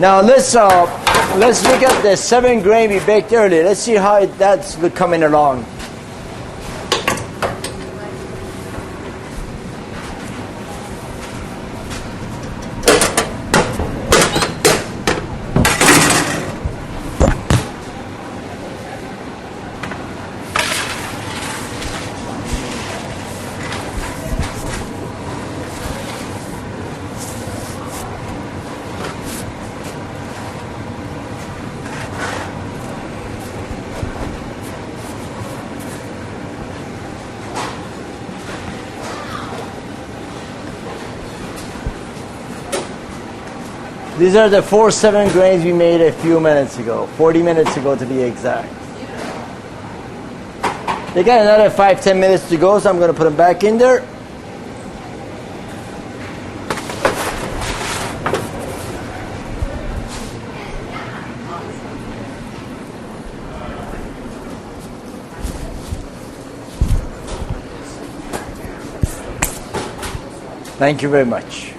Now let's look at the 7 grain we baked earlier. Let's see how that's coming along. These are the 4 7 grains we made a few minutes ago, 40 minutes ago to be exact. They got another 5-10 minutes to go, so I'm going to put them back in there. Thank you very much.